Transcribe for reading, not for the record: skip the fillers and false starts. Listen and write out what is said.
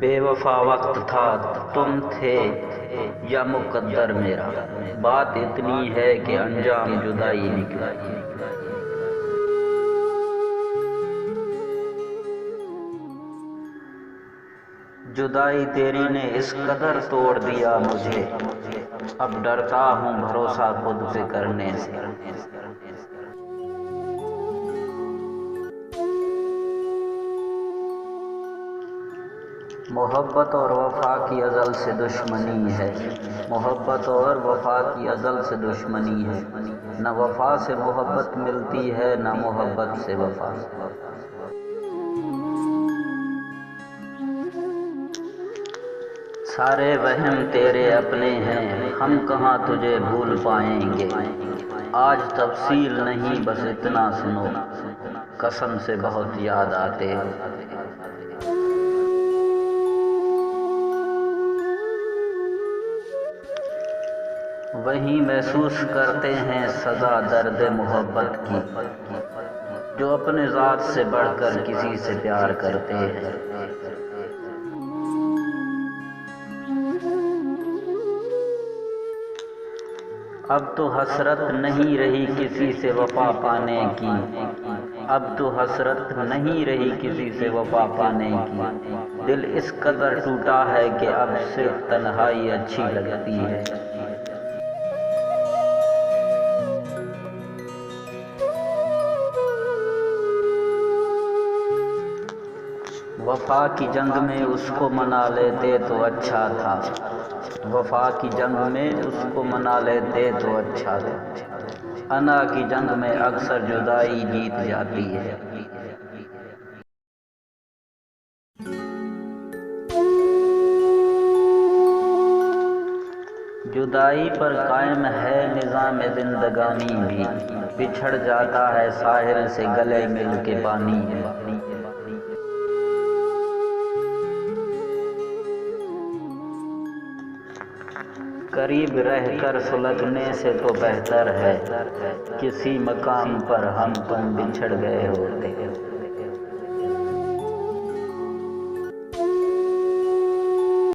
बेवफा वक्त था तुम थे या मुकद्दर मेरा, बात इतनी है कि अंजाम जुदाई निकला। जुदाई तेरी ने इस कदर तोड़ दिया मुझे, अब डरता हूँ भरोसा खुद पे करने से। मोहब्बत और वफा की अज़ल से दुश्मनी है, मोहब्बत और वफा की अज़ल से दुश्मनी है। न वफा से मोहब्बत मिलती है, न मोहब्बत से वफा। सारे वहम तेरे अपने हैं, हम कहाँ तुझे भूल पाएंगे। आज तफसील नहीं बस इतना सुनो, कसम से बहुत याद आते हो। वही महसूस करते हैं सजा दर्द मोहब्बत की, जो अपने ज़ात से बढ़कर किसी से प्यार करते हैं। अब तो हसरत नहीं रही किसी से वफा पाने की, अब तो हसरत नहीं रही किसी से वफा पाने की। दिल इस कदर टूटा है कि अब सिर्फ तन्हाई अच्छी लगती है। वफा की जंग में उसको मना लेते तो अच्छा था, वफा की जंग में उसको मना लेते तो अच्छा था। अना की जंग में अक्सर जुदाई जीत जाती है। जुदाई पर कायम है निज़ाम जिंदगानी भी, बिछड़ जाता है साहिल से गले मिल के पानी है। करीब रहकर सुलगने से तो बेहतर है किसी मकाम पर हम तुम बिछड़ गए होते।